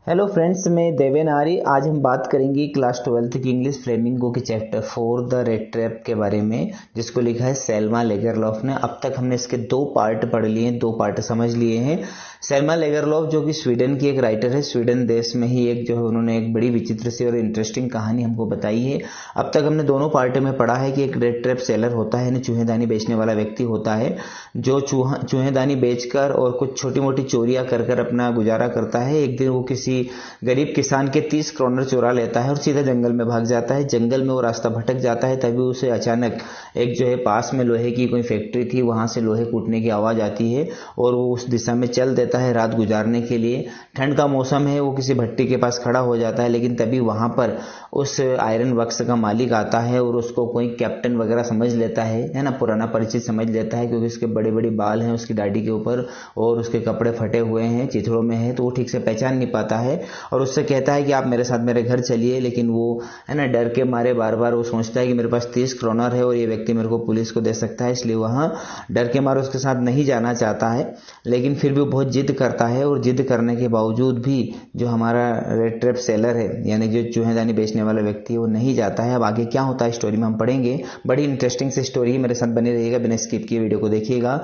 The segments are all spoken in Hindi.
हेलो फ्रेंड्स, मैं देवेन आर्य। आज हम बात करेंगे क्लास 12th की इंग्लिश फ्लेमिंगो के चैप्टर 4 द रेड ट्रैप के बारे में, जिसको लिखा है सेल्मा लेगरलॉफ ने। अब तक हमने इसके 2 पार्ट पढ़ लिए हैं, 2 पार्ट समझ लिए हैं। सेल्मा लेगरलॉफ जो कि स्वीडन की एक राइटर है, स्वीडन देश में ही एक जो है उन्होंने एक बड़ी विचित्र सी और इंटरेस्टिंग कहानी हमको बताई है। अब तक हमने दोनों पार्ट में पढ़ा है कि एक रेड ट्रैप सेलर होता है, यानी चूहेदानी बेचने वाला व्यक्ति होता है, जो चूहेदानी बेचकर और कुछ छोटी मोटी चोरियां कर कर अपना गुजारा करता है। एक दिन वो किसी गरीब किसान के 30 क्रोनर चुरा लेता है और सीधा जंगल में भाग जाता है। जंगल में वो रास्ता भटक जाता है, तभी उसे अचानक एक जो है पास में लोहे की कोई फैक्ट्री थी, वहां से लोहे कूटने की आवाज आती है और वो उस दिशा में चल देता है रात गुजारने के लिए। ठंड का मौसम है, वो किसी भट्टी के पास खड़ा हो जाता है, लेकिन तभी वहां पर उस आयरन वर्क्स का मालिक आता है और उसको कोई कैप्टन वगैरह समझ लेता है ना, पुराना परिचित समझ लेता है, क्योंकि उसके बड़े बड़े बाल हैं उसकी दाढ़ी के ऊपर और उसके कपड़े फटे हुए हैं, चिथड़ों में है, तो वो ठीक से पहचान नहीं पाता है और उससे कहता है कि आप मेरे साथ मेरे घर चलिए। लेकिन वो है ना डर के मारे बार बार वो सोचता है कि मेरे पास 30 क्रोनर है और ये व्यक्ति मेरे को पुलिस को दे सकता है, इसलिए वहां डर के मारे उसके साथ नहीं जाना चाहता है। लेकिन फिर भी वो बहुत जिद करता है और जिद करने के बावजूद भी जो हमारा रेड ट्रैप सेलर है, यानी जो चूहेदानी बेचने वाला व्यक्ति है, वो नहीं जाता है। अब आगे क्या होता है स्टोरी में हम पढ़ेंगे। बड़ी इंटरेस्टिंग सी स्टोरी है, मेरे साथ बने रहिएगा, बिना स्किप किए वीडियो को देखिएगा।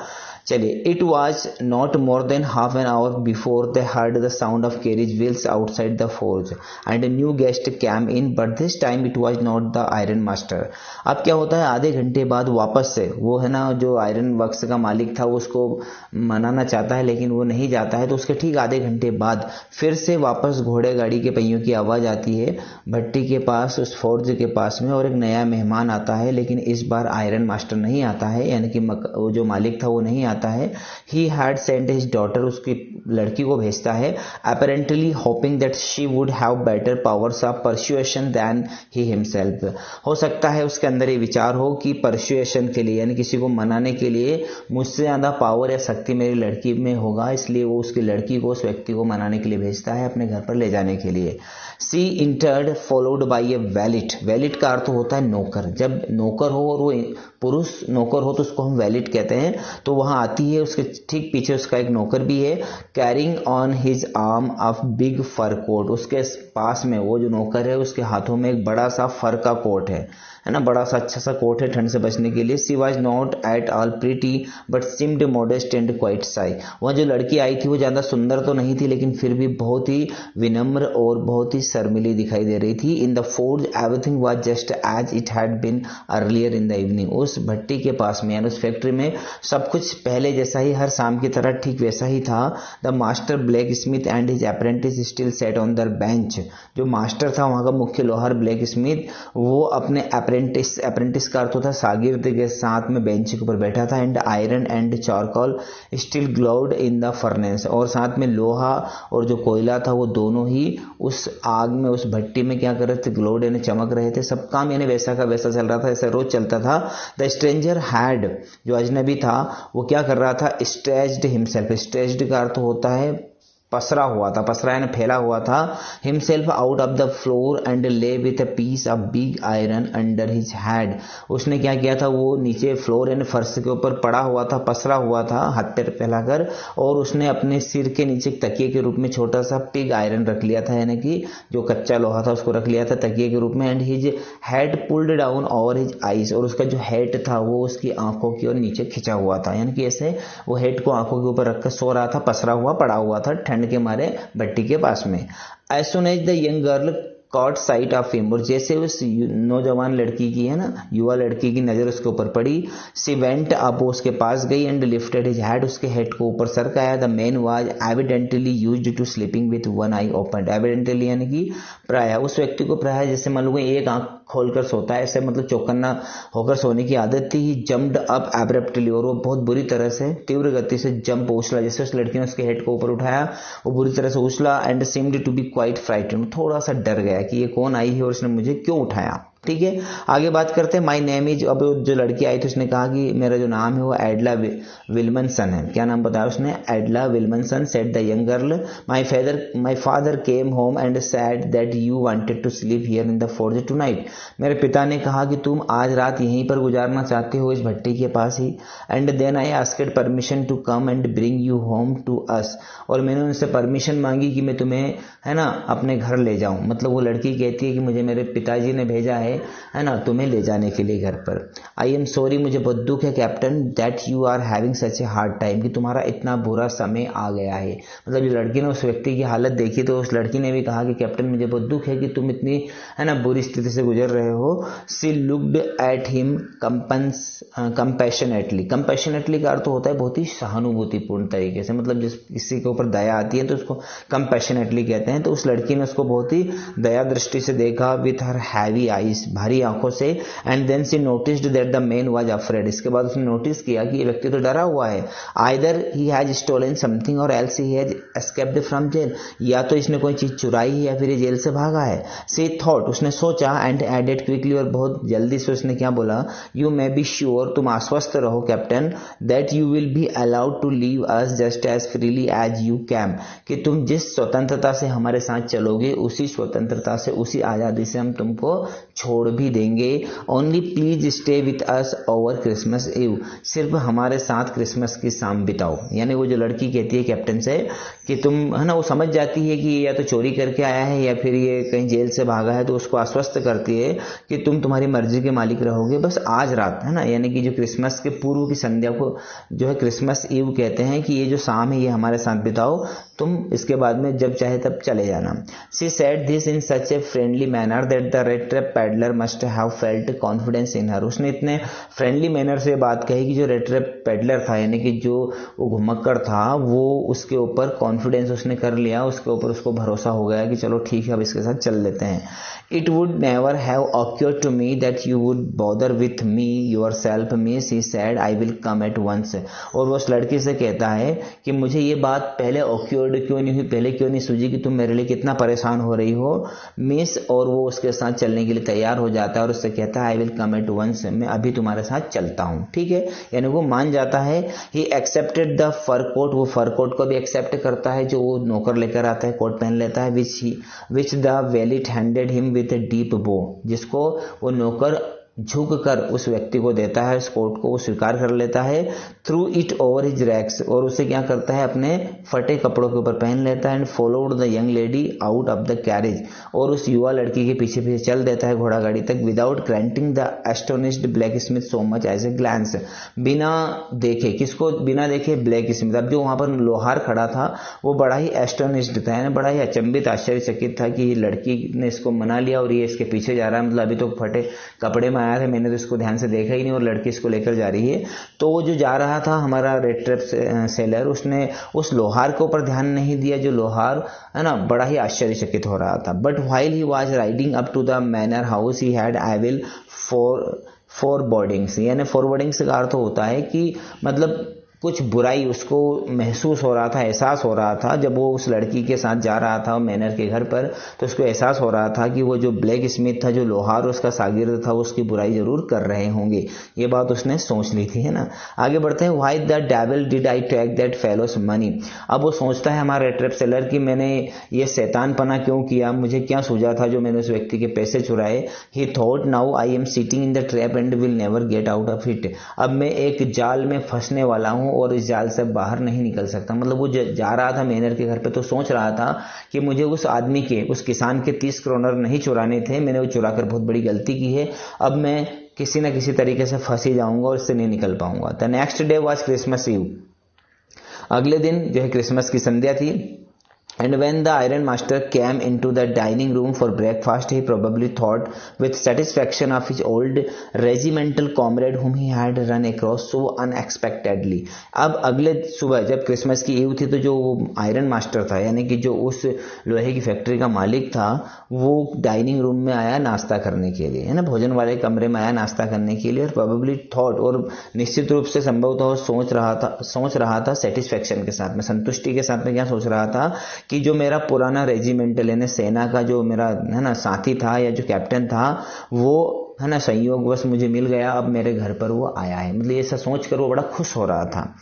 चलिए, it was not more than half an hour before they heard the sound of carriage wheels outside the forge and a new guest came in, but this time it was not the iron master. अब क्या होता है, आधे घंटे बाद वापस से वो है ना जो आयरन वर्क्स का मालिक था वो उसको मनाना चाहता है, लेकिन वो नहीं जाता है। तो उसके ठीक आधे घंटे बाद फिर से वापस घोड़े गाड़ी के पहियों की आवाज आती है भट्टी के पास, उस फोर्ज के पास में, और एक नया मेहमान आता है। लेकिन इस बार आयरन मास्टर नहीं आता है, यानी कि वो जो मालिक था वो नहीं आता है। He had sent his daughter, उसकी लड़की को भेजता है, apparently hoping that she would have better powers of persuasion than he himself. हो सकता है उसके अंदर ये विचार हो कि परसुएशन के लिए, यानी किसी को मनाने के लिए मुझसे ज्यादा पावर या शक्ति मेरी लड़की में होगा, इसलिए वो उसकी लड़की को, उस व्यक्ति को मनाने के लिए भेजता है, अपने घर पर ले जाने के लिए। सी इंटर्ड फॉलोड बाई ए वैलिट। वैलिट का अर्थ होता है नौकर। जब नौकर हो और वो पुरुष नौकर हो तो उसको हम वैलिट कहते हैं। तो वहां आती है, उसके ठीक पीछे उसका एक नौकर भी है, carrying on his arm of big fur coat. उसके पास में वो जो नौकर है उसके हाथों में एक बड़ा सा फर का कोट है ना, बड़ा सा अच्छा सा कोट है ठंड से बचने के लिए। She was not at all pretty but seemed modest and quite shy. वह जो लड़की आई थी वो ज्यादा सुंदर तो नहीं थी, लेकिन फिर भी बहुत ही विनम्र और बहुत ही शर्मिली दिखाई दे रही थी। In the forge everything was just as it had been earlier in the evening. उस भट्टी के पास में, यानी उस फैक्ट्री में सब कुछ पहले जैसा ही, हर शाम की तरह ठीक वैसा ही था। The master black Smith and his apprentice still set on the bench. जो मास्टर था वहां का मुख्य लोहार ब्लैक स्मिथ, वो अपने अप्रेंटिस का अर्थ होता है शागिर्द के साथ में बेंच के ऊपर बैठा था। And iron and charcoal still glowed in the furnace, और साथ में लोहा और जो कोयला था वो दोनों ही उस आग में, उस भट्टी में क्या कर रहे थे, ग्लोड यानी चमक रहे थे। सब काम यानी वैसा का वैसा चल रहा था, ऐसा रोज चलता था। द स्ट्रेंजर हैड, जो अजनबी था, वो क्या कर रहा था, स्ट्रेच्ड हिमसेल्फ। स्ट्रेच्ड का अर्थ होता है पसरा हुआ था, पसरा यानी फैला हुआ था। Himself out of the floor and lay with a piece of big iron under his head. उसने क्या किया था, वो नीचे फ्लोर यानी फर्श के ऊपर पड़ा हुआ था, पसरा हुआ था हाथ पैर फैलाकर, और उसने अपने सिर के नीचे तकिए के रूप में छोटा सा पिग आयरन रख लिया था, यानी कि जो कच्चा लोहा था उसको रख लिया था तकिए के रूप में। And his head pulled down over his eyes, और उसका जो हेड था वो उसकी आंखों की ओर नीचे खिंचा हुआ था, यानी कि ऐसे वो हेड को आंखों के ऊपर रखकर सो रहा था, पसरा हुआ पड़ा हुआ था ठंड के मारे भट्टी के पास में। As soon as the young girl caught sight of him, और जैसे उस नौजवान लड़की की, है ना, युवा लड़की की नजर उसके ऊपर पड़ी, सी वेंट अप, उसके पास गई, एंड लिफ्टेड हिज हेड, उसके हेड को ऊपर सरकाया। The man was evidently used to sleeping with one eye open. Evidently यानी कि प्राय, उस व्यक्ति को प्राय जैसे मान लो एक आंख खोलकर सोता है, ऐसे मतलब चौकन्ना होकर सोने की आदत थी। ही जम्प्ड अप एब्रप्टली, और वो बहुत बुरी तरह से, तीव्र गति से जंप उछला, जैसे उस लड़की ने उसके हेड को ऊपर उठाया वो बुरी तरह से उछला। And seemed to be quite frightened, थोड़ा सा डर गया कि ये कौन आई है और इसने मुझे क्यों उठाया। ठीक है, आगे बात करते हैं। माई नेम इज, अब जो लड़की आई थी उसने कहा कि मेरा जो नाम है वो एडला विल्मनसन है। क्या नाम बताया उसने? Edla Willmansson. Said the young girl, my father came home and said that you wanted to sleep here in the forge tonight. मेरे पिता ने कहा कि तुम आज रात यहीं पर गुजारना चाहते हो, इस भट्टी के पास ही। And then I asked permission to come and bring you home to us, और मैंने उनसे परमिशन मांगी कि मैं तुम्हें, है ना, अपने घर ले जाऊं। मतलब वो लड़की कहती है कि मुझे मेरे पिताजी ने भेजा है ना, तुम्हें ले जाने के लिए घर पर। आई एम सॉरी, मुझे बहुत दुख है captain, that you are having such a hard time, कि तुम्हारा इतना बुरा समय आ गया है। मतलब जो लड़की ने उस व्यक्ति की हालत देखी तो उस लड़की ने भी कहा कि कैप्टन मुझे बहुत दुख है कि तुम इतनी, है ना, बुरी स्थिति से गुजर रहे हो। She looked at him compassionately. Compassionately का अर्थ होता है बहुत ही सहानुभूतिपूर्ण तरीके से, मतलब जिस किसी के ऊपर दया आती है तो उसको कंपैशनेटली कहते हैं। तो उस लड़की ने उसको बहुत ही दया दृष्टि से देखा, विथ हर हैवी आईज, भारी आंखों से। And then she noticed that the man was afraid, इसके बाद उसने नोटिस किया कि ये व्यक्ति तो डरा हुआ है। Either he has stolen something or else he has escaped from jail, या तो इसने कोई चीज चुराई है या फिर ये जेल से भागा है। सी थॉट, उसने सोचा, एंड एडेड क्विकली, और बहुत जल्दी से उसने क्या बोला, यू मे बी श्योर, तुम आश्वस्त रहो captain, that you will be allowed to leave us just as freely as you came, कि तुम जिस स्वतंत्रता से हमारे साथ चलोगे उसी स्वतंत्रता से, उसी आजादी से हम तुमको छोड़ भी देंगे। Only please stay with us over Christmas Eve, सिर्फ हमारे साथ क्रिसमस की शाम बिताओ। यानी वो जो लड़की कहती है कैप्टन से कि तुम, है ना, वो समझ जाती है कि या तो चोरी करके आया है या फिर ये कहीं जेल से भागा है, तो उसको आश्वस्त करती है कि तुम तुम्हारी मर्जी के मालिक रहोगे बस आज रात, है ना, यानी कि जो क्रिसमस के पूर्व की संध्या को जो है क्रिसमस ईव कहते हैं, कि ये जो शाम है ये हमारे साथ बिताओ, तुम इसके बाद में जब चाहे तब चले जाना। She said this in such a friendly manner that the rat trap peddler must have felt confidence in her, उसने इतने फ्रेंडली मैनर से बात कही कि जो रेड ट्रैप पैडलर था, यानी कि जो वो घुमक्कड़ था, वो उसके ऊपर कॉन्फिडेंस उसने कर लिया, उसके ऊपर उसको भरोसा हो गया कि चलो ठीक है अब इसके साथ चल लेते हैं। It would never have occurred to me that you would bother with me yourself, miss, he said, I will come at once. और वो उस लड़की से कहता है कि मुझे ये बात पहले occurred क्यों नहीं हुई, पहले क्यों नहीं सूझी कि तुम मेरे लिए कितना परेशान हो रही हो, मिस। और वो उसके साथ चलने के लिए तैयार हो जाता है और उससे कहता है I will come at once, मैं अभी तुम्हारे साथ चलता हूँ, ठीक है, यानी वो मान जाता है। He accepted the fur coat, वो फर कोट को भी एक्सेप्ट करता है जो वो नौकर लेकर आता है, कोट पहन लेता है, which the valet handed him with a deep bow, जिसको वो नौकर झुक कर उस व्यक्ति को देता है, उस कोट को वो स्वीकार कर लेता है। Threw it over his rags, और उसे क्या करता है अपने फटे कपड़ों के ऊपर पहन लेता है। And followed the young lady out of the carriage, और उस युवा लड़की के पीछे पीछे चल देता है घोड़ा गाड़ी तक, without granting the astonished blacksmith so much as a glance, बिना देखे, किसको बिना देखे, ब्लैक स्मिथ। अब जो वहां पर लोहार खड़ा था वो बड़ा ही एस्टोनिश्ड था, यानी बड़ा ही अचंभित आश्चर्यचकित था कि लड़की ने इसको मना लिया और ये इसके पीछे जा रहा है, मतलब अभी तो फटे कपड़े में आया था, मैंने तो इसको ध्यान से देखा ही नहीं और लड़की इसको लेकर जा रही है। तो वो जो जा रहा था हमारा रेड ट्रैप सेलर, उसने उस लोहार के ऊपर ध्यान नहीं दिया, जो लोहार है ना बड़ा ही आश्चर्यचकित हो रहा था। But while he was riding up to the manor house he had evil forebodings, यानी फॉरवर्डिंग्स का अर्थ होता है कि मतलब कुछ बुराई उसको महसूस हो रहा था, एहसास हो रहा था। जब वो उस लड़की के साथ जा रहा था मैनर के घर पर, तो उसको एहसास हो रहा था कि वो जो ब्लैक स्मिथ था, जो लोहार उसका शागिर्द था, वो उसकी बुराई जरूर कर रहे होंगे। ये बात उसने सोच ली थी, है ना। आगे बढ़ते हैं। Why the devil did I take that fellow's money, अब वो सोचता है हमारा रेड ट्रैप सेलर कि मैंने ये शैतानपना क्यों किया, मुझे क्या सूझा था जो मैंने उस व्यक्ति के पैसे चुराए। ही thought now I am sitting in the trap and will never get out of it, अब मैं एक जाल में फंसने वाला हूं और इस जाल से बाहर नहीं निकल सकता। मतलब वो जा रहा था मैनर के घर पे तो सोच रहा था कि मुझे उस आदमी के, उस किसान के 30 करोड़ नहीं चुराने थे, मैंने वो चुरा कर बहुत बड़ी गलती की है, अब मैं किसी न किसी तरीके से फंस ही जाऊंगा और इससे नहीं निकल पाऊंगा। The next day was Christmas Eve, अगले दिन जो है क्रिसमस की संध्या थी। And when the iron master came into the dining room for breakfast, he probably thought with satisfaction of his old regimental comrade whom he had run across so unexpectedly. अब अगले सुबह जब क्रिसमस की ईव थी तो जो आयरन मास्टर था, यानी कि जो उस लोहे की फैक्ट्री का मालिक था, वो डाइनिंग रूम में आया नाश्ता करने के लिए, है ना, भोजन वाले कमरे में आया नाश्ता करने के लिए। और प्रोबेबली थॉट, और निश्चित रूप से संभवतः सोच रहा था सेटिस्फेक्शन के साथ में, संतुष्टि के साथ में क्या सोच रहा था कि जो मेरा पुराना रेजिमेंटल यानी सेना का जो मेरा, है ना, साथी था या जो कैप्टन था, वो है ना संयोगवश मुझे मिल गया, अब मेरे घर पर वो आया है। मतलब ऐसा सोच कर वो बड़ा खुश हो रहा था।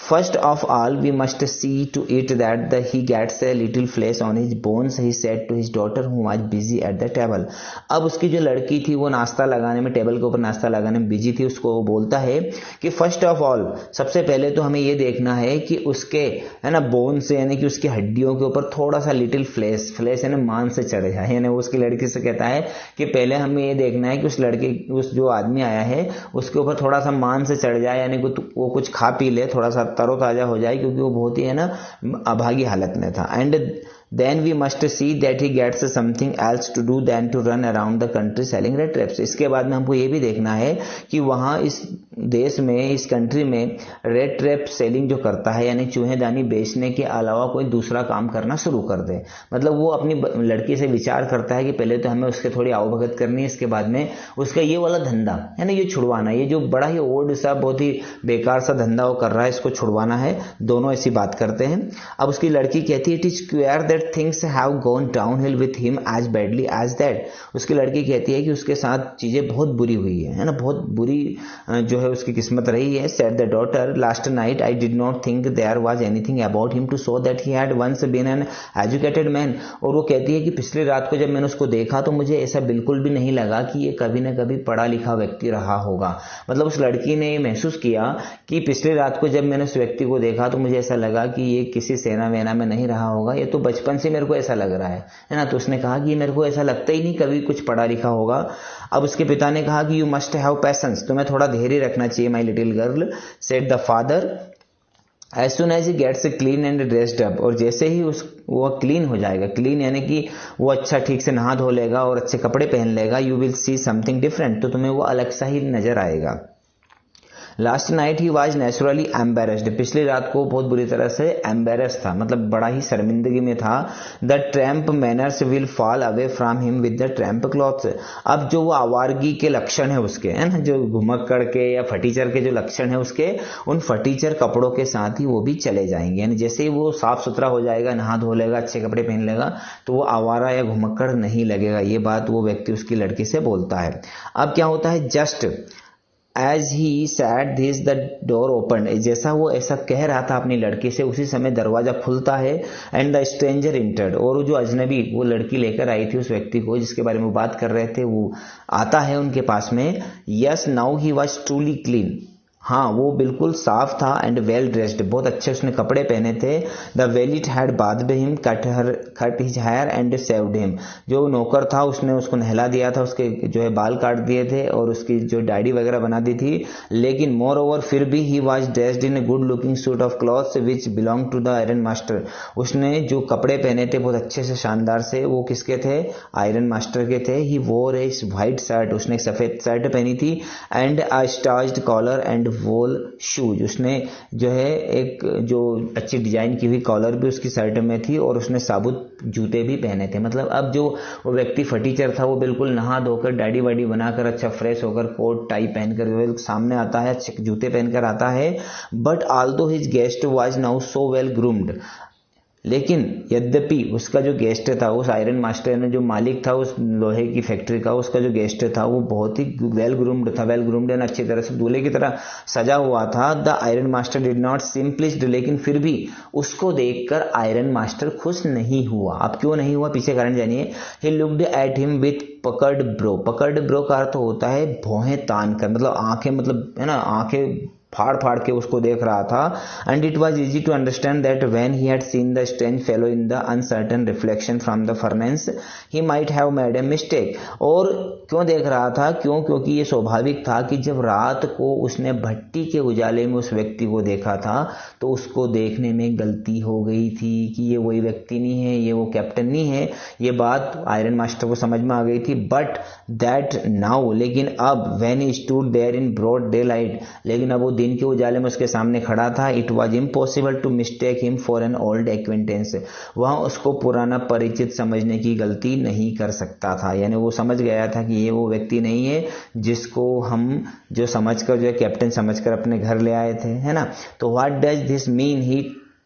First of all, we must see to it that he gets a little flesh on his bones, he said to his daughter who was busy at the table. अब उसकी जो लड़की थी वो नाश्ता लगाने में, टेबल के ऊपर नाश्ता लगाने में बिजी थी, उसको वो बोलता है कि फर्स्ट ऑफ ऑल, सबसे पहले तो हमें ये देखना है कि उसके है ना बोन से यानी कि उसकी हड्डियों के ऊपर थोड़ा सा लिटिल फ्लेश, फ्लेश यानी मांस से चढ़ जाए। यानी वो उसकी लड़की से कहता है कि पहले हमें ये देखना है कि उस लड़के, उस जो आदमी आया है उसके ऊपर थोड़ा सा मांस से चढ़ जाए, यानी वो कुछ खा पी ले, थोड़ा सा तरोताजा हो जाए, क्योंकि वो बहुत ही है ना अभागी हालत में था। And then we must see that he gets something else to do than to run around the country selling rat traps. इसके बाद में हमको ये भी देखना है कि वहाँ इस देश में, इस कंट्री में रेड ट्रैप सेलिंग जो करता है यानी चूहेदानी बेचने के अलावा कोई दूसरा काम करना शुरू कर दे। मतलब वो अपनी लड़की से विचार करता है कि पहले तो हमें उसके थोड़ी आवभगत करनी है, इसके बाद में उसका ये वाला धंधा है ना, ये छुड़वाना, ये जो बड़ा ही ओल्ड सा बहुत ही बेकार सा धंधा वो कर रहा है, इसको छुड़वाना है। दोनों ऐसी बात करते हैं। अब उसकी लड़की कहती है it is clear that things have gone downhill with him as badly as that. उसकी लड़की कहती है कि उसके साथ चीजें बहुत बुरी हुई है ना, बहुत बुरी जो है उसकी किस्मत रही है। said the daughter, last night I did not think there was anything about him to show that he had once been an educated man. और वो कहती है कि पिछली रात को जब मैंने उसको देखा तो मुझे ऐसा बिल्कुल भी नहीं लगा कि ये कभी न कभी पढ़ा लिखा व्यक्ति रहा होगा। मतलब उस लड़की ने ये महसूस किया कि पिछली रात को जब मैंने उस व्यक्ति को देखा तो मुझे ऐसा लगा कि ये किसी सेना वेना में नहीं रहा होगा, ये तो बचपन से मेरे को ऐसा लग रहा है ना। तो उसने कहा कि मेरे को ऐसा लगता ही नहीं कभी कुछ पढ़ा लिखा होगा। अब उसके पिता ने कहा कि यू मस्ट हैव पेशेंस, तुम्हें थोड़ा धैर्य रखना चाहिए my little girl, said the father as soon as he gets clean and dressed up. और जैसे ही वो क्लीन हो जाएगा, क्लीन यानी कि वो अच्छा ठीक से नहा धो लेगा और अच्छे कपड़े पहन लेगा, you will see something different, तो तुम्हें वो अलग सा ही नजर आएगा। Last night he was naturally embarrassed, पिछली रात को बहुत बुरी तरह से एम्बेरस था, मतलब बड़ा ही शर्मिंदगी में था। The tramp manners will fall away from him with the tramp clothes. अब जो वो आवारगी के लक्षण है उसके, है ना, जो घुमक्कड़ के या फटीचर के जो लक्षण है उसके, उन फटीचर कपड़ों के साथ ही वो भी चले जाएंगे। यानी जैसे ही वो साफ सुथरा हो जाएगा, नहा धो लेगा, अच्छे कपड़े पहन लेगा, तो वो आवारा या घुमक्कड़ नहीं लगेगा। ये बात वो व्यक्ति उसकी लड़की से बोलता है। अब क्या होता है, just as he said this the door open, जैसा वो ऐसा कह रहा था अपनी लड़की से, उसी समय दरवाजा खुलता है। एंड द स्ट्रेंजर इंटर्ड, और वो जो अजनबी वो लड़की लेकर आई थी उस व्यक्ति को जिसके बारे में वो बात कर रहे थे, वो आता है उनके पास में। Yes now he was truly clean, हाँ वो बिल्कुल साफ था। एंड वेल ड्रेस्ड, बहुत अच्छे उसने कपड़े पहने थे। The valet had bathed him, cut his hair and shaved him, जो नौकर था उसने उसको नहला दिया था, उसके जो है बाल काट दिए थे और उसकी जो दाढ़ी वगैरह बना दी थी। लेकिन मोर ओवर फिर भी he was dressed in a good looking suit of clothes which belong to the iron master, उसने जो कपड़े पहने थे बहुत अच्छे से शानदार से, वो किसके थे, आयरन मास्टर के थे। ही वोर ए व्हाइट शर्ट, उसने एक सफेद शर्ट पहनी थी। And a starched collar and whole shoes, उसने जो है एक जो अच्छी डिजाइन की हुई कॉलर भी उसकी शर्ट में थी और उसने साबुत जूते भी पहने थे। मतलब अब जो वो व्यक्ति फटीचर था वो बिल्कुल नहा धोकर दाढ़ी वाड़ी बनाकर अच्छा फ्रेश होकर कोट टाई पहनकर सामने आता है, अच्छे जूते पहनकर आता है। But although his guest was now so well groomed, लेकिन यद्यपि उसका जो गेस्ट था, उस आयरन मास्टर ने जो मालिक था उस लोहे की फैक्ट्री का, उसका जो गेस्ट था वो बहुत ही वेल ग्रूम्ड था। वेल ग्रूम्ड यानी अच्छी तरह से दूल्हे की तरह सजा हुआ था। The iron master did not seem pleased, लेकिन फिर भी उसको देखकर आयरन मास्टर खुश नहीं हुआ। अब क्यों नहीं हुआ, पीछे कारण जानिए। He looked at him with puckered bro, puckered bro का अर्थ होता है भौहें तान कर, मतलब आंखें, मतलब है ना आंखें फाड़ फाड़ के उसको देख रहा था। And it was easy to understand that when he had seen the strange fellow in the uncertain reflection from the furnace he might have made a mistake. और क्यों देख रहा था, क्योंकि ये स्वाभाविक था कि जब रात को उसने भट्टी के उजाले में उस व्यक्ति को देखा था तो उसको देखने में गलती हो गई थी कि ये वही व्यक्ति नहीं है, ये वो कैप्टन नहीं है। ये बात आयरन मास्टर को समझ में आ गई थी। बट दैट नाउ, लेकिन अब when he stood there in broad daylight, लेकिन अब वो दिन के उजाले में उसके सामने खड़ा था। It was impossible to mistake him for an old acquaintance, वहां उसको पुराना परिचित समझने की गलती नहीं कर सकता था। यानी वो समझ गया था कि ये वो व्यक्ति नहीं है जिसको हम जो समझकर जो है कैप्टन समझकर अपने घर ले आए थे, है ना। तो what does this mean, he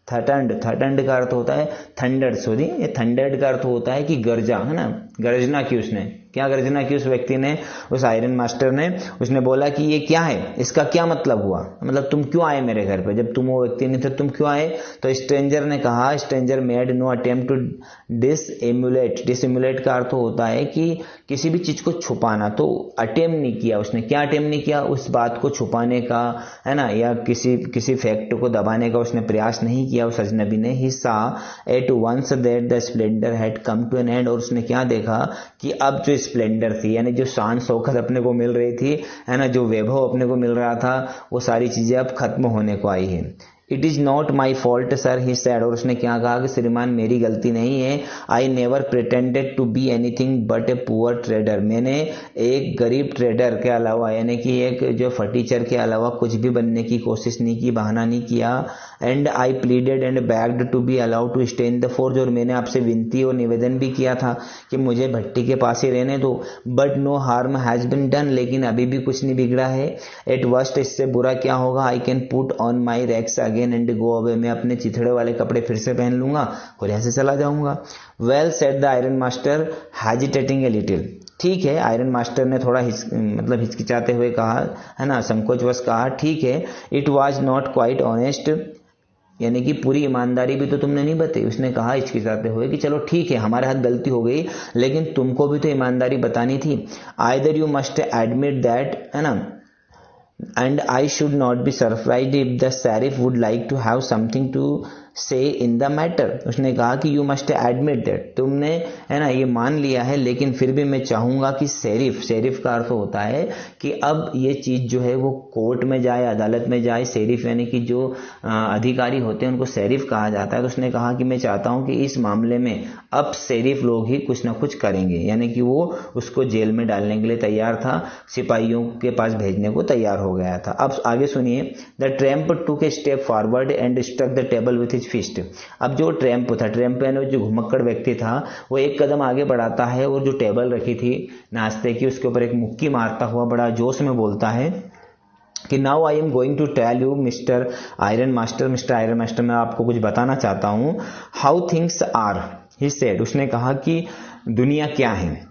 thundered, thundered का अर्थ होता है थंडर्ड, सॉरी ये थंडर्ड का अर्थ होता है कि गरजा, है ना, गर्जना की उसने, क्या गर्जना की उस व्यक्ति ने, उस आयरन मास्टर ने, उसने बोला कि ये क्या है, इसका क्या मतलब हुआ, मतलब तुम क्यों आए मेरे घर पे, जब तुम वो व्यक्ति नहीं थे तुम क्यों आए। तो स्ट्रेंजर ने कहा, stranger made no attempt to dissimulate, dissimulate का अर्थ होता है कि किसी भी चीज को छुपाना, तो अटेम्प्ट नहीं किया उसने, क्या अटेम्प्ट नहीं किया, उस बात को छुपाने का, है ना, या किसी फैक्ट को दबाने का उसने प्रयास नहीं किया उस अजनबी ने। He saw at once that the splendour had come to an end, और उसने क्या देखा कि अब जो स्प्लेंडर थी, यानी जो शान शौकत अपने को मिल रही थी, है ना, जो वैभव अपने को मिल रहा था, वो सारी चीजें अब खत्म होने को आई है। It is not my fault sir, he said, और उसने क्या कहा कि श्रीमान मेरी गलती नहीं है। I never pretended to be anything but a poor trader, मैंने एक गरीब ट्रेडर के अलावा, यानी कि एक जो फटीचर के अलावा कुछ भी बनने की कोशिश नहीं की, बहाना नहीं किया। And I pleaded and begged to be allowed to stay in the forge, और मैंने आपसे विनती और निवेदन भी किया था कि मुझे भट्टी के पास ही रहने दो। But no harm has been done, लेकिन अभी भी कुछ नहीं बिगड़ा है। एट वर्स्ट, इससे बुरा क्या होगा, I can put on my rags again and go away, मैं अपने चिथड़े वाले कपड़े फिर से पहन लूंगा और यहाँ से चला जाऊंगा। Well said the iron master hesitating a little, ठीक है, आयरन मास्टर ने थोड़ा हिचकिचाते हुए कहा, है ना, संकोचवश कहा, ठीक है। It was not quite honest, यानी कि पूरी ईमानदारी भी तो तुमने नहीं बताई। उसने कहा हिचकिचाते हुए कि चलो ठीक है, हमारे हाथ गलती हो गई, लेकिन तुमको भी तो ईमानदारी बतानी थी। Either you must admit that, है ना, and I should not be surprised if the sheriff would like to have something to say in the matter। उसने कहा कि you must admit that, तुमने, है ना, ये मान लिया है, लेकिन फिर भी मैं चाहूंगा कि शेरिफ का अर्थ होता है कि अब ये चीज जो है वो कोर्ट में जाए, अदालत में जाए। शेरिफ यानी कि जो अधिकारी होते हैं उनको शेरिफ कहा जाता है। तो उसने कहा कि मैं चाहता हूं कि इस मामले में अब शेरिफ लोग ही कुछ ना कुछ करेंगे, यानी कि वो उसको जेल में डालने के लिए तैयार था, सिपाहियों के पास भेजने को तैयार हो गया था। अब आगे सुनिए, the tramp took a step forward and struck the table with his fist. अब जो ट्रैम्प था, ट्रैम्प यानी जो घुमक्कड़ व्यक्ति था, वो एक कदम आगे बढ़ाता है और जो टेबल रखी थी नाश्ते की, उसके ऊपर एक मुक्की मारता हुआ बड़ा जोश में बोलता है कि now I am going to tell you mister iron master, mister iron master, मैं आपको कुछ बताना चाहता हूं। How things are, he said, उसने कहा कि दुनिया क्या है,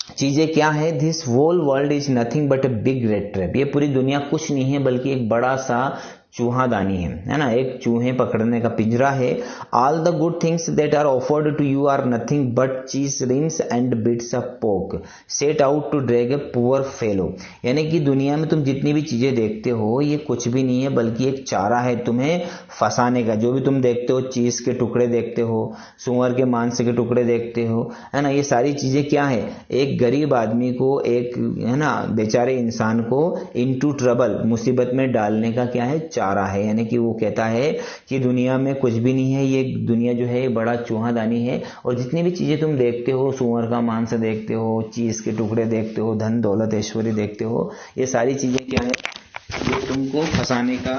चीजें क्या है। This whole world is nothing but a big rat trap, ये पूरी दुनिया कुछ नहीं है बल्कि एक बड़ा सा चूहादानी है ना, एक चूहे पकड़ने का पिंजरा है। All the good things that are offered to you are nothing but cheese rinds and bits of pork set out to drag a poor fellow, यानी कि दुनिया में तुम जितनी भी चीजें देखते हो ये कुछ भी नहीं है बल्कि एक चारा है तुम्हें फंसाने का। जो भी तुम देखते हो, चीज के टुकड़े देखते हो, सुअर के मांस के टुकड़े देखते हो, है ना, ये सारी चीजें क्या है, एक गरीब आदमी को, एक, है ना, बेचारे इंसान को इनटू ट्रबल, मुसीबत में डालने का क्या है, चारा है। यानी कि वो कहता है कि दुनिया में कुछ भी नहीं है, ये दुनिया जो है बड़ा चूहादानी है, और जितनी भी चीजें तुम देखते हो, सुअर का मांस देखते हो, चीज के टुकड़े देखते हो, धन दौलत ऐश्वर्य देखते हो, ये सारी चीजें क्या है, ये तुमको फंसाने का,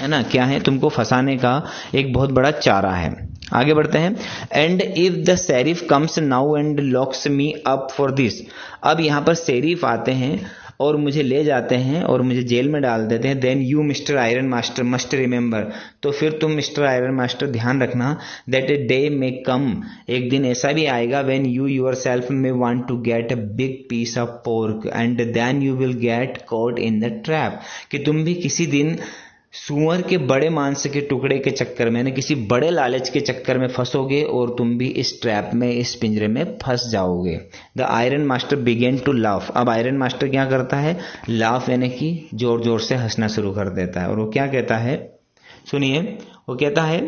है ना, क्या है, तुमको फंसाने का एक बहुत बड़ा चारा है। आगे बढ़ते हैं। And if the sheriff comes now and locks me up for this, अब यहाँ पर शेरिफ आते हैं और मुझे ले जाते हैं और मुझे जेल में डाल देते हैं, then you mister iron master must remember, तो फिर तुम मिस्टर आयरन मास्टर ध्यान रखना, दैट ए डे मे कम, एक दिन ऐसा भी आएगा, when you yourself may want to get a big piece of pork and then you will get caught in the trap, कि तुम भी किसी दिन सुअर के बड़े मांस के टुकड़े के चक्कर में, किसी बड़े लालच के चक्कर में फंसोगे और तुम भी इस ट्रैप में, इस पिंजरे में फंस जाओगे। The iron master began to laugh, अब आयरन मास्टर क्या करता है, लाफ यानी कि जोर जोर से हंसना शुरू कर देता है। और वो क्या कहता है, सुनिए, वो कहता है,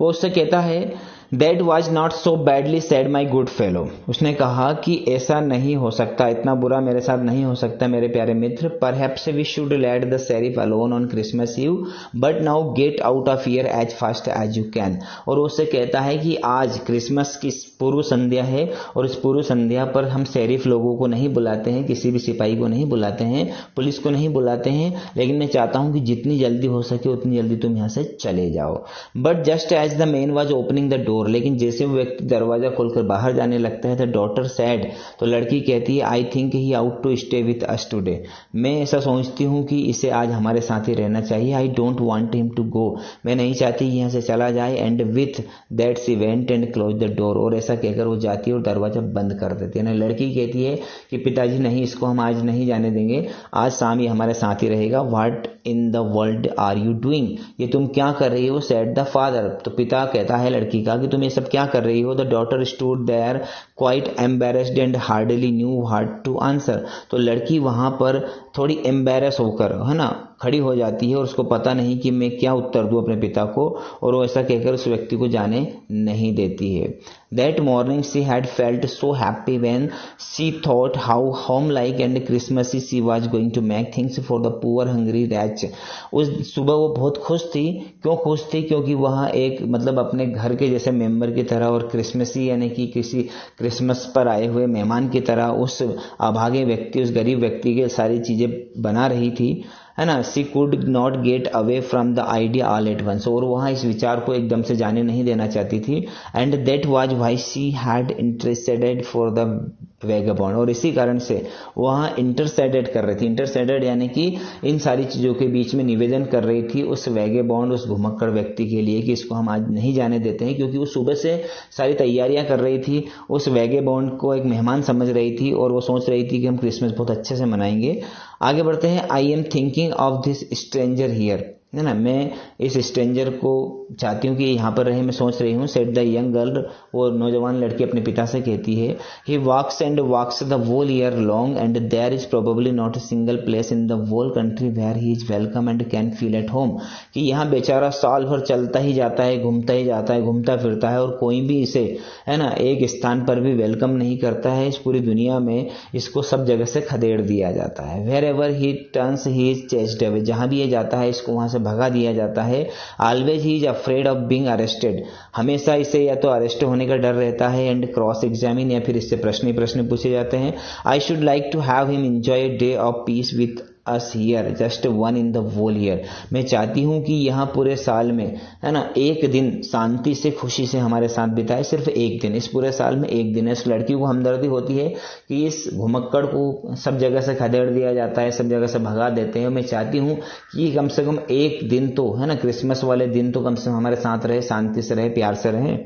वो उससे कहता है, That was not so badly said my good fellow, उसने कहा कि ऐसा नहीं हो सकता, इतना बुरा मेरे साथ नहीं हो सकता मेरे प्यारे मित्र। Perhaps we should let the sheriff alone on Christmas Eve, but now get out of here as fast as you can। और उससे कहता है कि आज क्रिसमस की पूर्व संध्या है और इस पूर्व संध्या पर हम शेरिफ लोगों को नहीं बुलाते हैं, किसी भी सिपाही को नहीं बुलाते हैं, पुलिस को नहीं बुलाते हैं, लेकिन मैं चाहता हूं कि जितनी जल्दी हो सके उतनी जल्दी तुम यहाँ से चले जाओ। But just as the man was opening the door, door, लेकिन जैसे वो व्यक्ति दरवाजा खोलकर बाहर जाने लगता है द डॉटर सैड, तो लड़की कहती है I think he ought to stay with us today, मैं ऐसा सोचती हूँ कि इसे आज हमारे साथ ही रहना चाहिए। I don't want him to go, मैं नहीं चाहती यहाँ से चला जाए। And with that she went and close the door, और ऐसा कहकर वो जाती है और दरवाजा बंद कर देती है ना। लड़की कहती है कि पिताजी नहीं, इसको हम आज नहीं जाने देंगे, आज शाम ही हमारे साथ ही रहेगा। What in the world are you doing, ये तुम क्या कर रही हो, सेड द फादर, तो पिता कहता है लड़की का कि तुम ये सब क्या कर रही हो। The daughter stood there quite embarrassed and hardly knew what to answer, तो लड़की वहां पर थोड़ी एम्बेरस होकर, है ना, खड़ी हो जाती है और उसको पता नहीं कि मैं क्या उत्तर दूं अपने पिता को, और वो ऐसा कहकर उस व्यक्ति को जाने नहीं देती है। That morning she had felt so happy when she thought how homelike and Christmassy she was going to make things for the poor hungry wretch, उस सुबह वो बहुत खुश थी। क्यों खुश थी, क्योंकि वहाँ एक मतलब अपने घर के जैसे मेंबर की तरह और क्रिसमसी यानी कि किसी क्रिसमस पर आए हुए मेहमान की तरह उस अभागे व्यक्ति, उस गरीब व्यक्ति के सारी चीजें बना रही थी, है ना। She could not get away from the idea all at once, और वहाँ इस विचार को एकदम से जाने नहीं देना चाहती थी। And that was why she had interceded for the vagabond, और इसी कारण से वहाँ इंटरसेडेड कर रही थी। इंटरसेडेड यानी कि इन सारी चीजों के बीच में निवेदन कर रही थी उस वेगाबॉन्ड, उस घुमक्कड़ व्यक्ति के लिए कि इसको हम आज नहीं जाने देते हैं, क्योंकि वो सुबह से सारी तैयारियां कर रही थी, उस वेगाबॉन्ड को एक मेहमान समझ रही थी और वो सोच रही थी कि हम क्रिसमस बहुत अच्छे से मनाएंगे। आगे बढ़ते हैं। I am thinking of this stranger here, है ना, मैं इस स्ट्रेंजर को चाहती हूँ कि यहाँ पर रहे, मैं सोच रही हूँ। सेड द यंग गर्ल, वो नौजवान लड़की अपने पिता से कहती है। He walks and walks the whole year long and there is probably not a single place in the whole country where he is welcome and can feel at home, कि यहाँ बेचारा साल भर चलता ही जाता है, घूमता ही जाता है, घूमता फिरता है, और कोई भी इसे, है ना, एक स्थान पर भी वेलकम नहीं करता है। इस पूरी दुनिया में इसको सब जगह से खदेड़ दिया जाता है। Wherever he turns he is chased away, जहां भी ये जाता है इसको वहां से भगा दिया जाता है। Always he is afraid of being arrested, हमेशा इसे या तो अरेस्ट होने का डर रहता है, एंड क्रॉस एग्जामिन, या फिर इससे प्रश्न ही प्रश्न पूछे जाते हैं। I should like to have him enjoy a day of peace with us here, just one in the whole year, मैं चाहती हूँ कि यहाँ पूरे साल में, है ना, एक दिन शांति से खुशी से हमारे साथ बिताए, सिर्फ एक दिन, इस पूरे साल में एक दिन। इस लड़की को हमदर्दी होती है कि इस घुमक्कड़ को सब जगह से खदेड़ दिया जाता है, सब जगह से भगा देते हैं। मैं चाहती हूँ कि कम से कम एक दिन तो, है ना, क्रिसमस वाले दिन तो कम से कम हमारे साथ रहे, शांति से रहे, प्यार से रहे।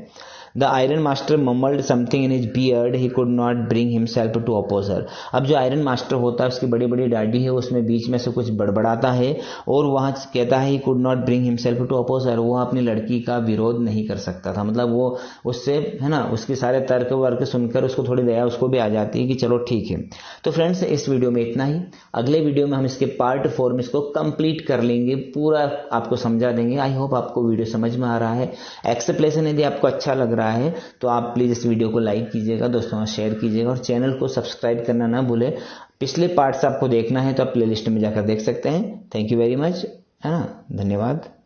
The iron master mumbled something in his beard. He could not bring himself to oppose her. अब जो आयरन मास्टर होता है, उसकी बड़ी बड़ी दाढ़ी है, उसमें बीच में से कुछ बड़बड़ाता है और वहां कहता है he could not bring himself to oppose her, वो अपनी लड़की का विरोध नहीं कर सकता था। मतलब वो उससे, है ना, उसके सारे तर्क वर्क सुनकर उसको थोड़ी दया उसको भी आ जाती है कि चलो ठीक है। तो फ्रेंड्स, इस वीडियो में इतना ही। अगले वीडियो में हम इसके पार्ट 4 में इसको कंप्लीट कर लेंगे, पूरा आपको समझा देंगे। आई होप आपको वीडियो समझ में आ रहा है। एक्सप्लेनेशन यदि आपको अच्छा लग रहा है तो आप प्लीज इस वीडियो को लाइक कीजिएगा, दोस्तों शेयर कीजिएगा, और चैनल को सब्सक्राइब करना ना भूले। पिछले पार्ट्स आपको देखना है तो आप प्लेलिस्ट में जाकर देख सकते हैं। थैंक यू वेरी मच, है ना, धन्यवाद।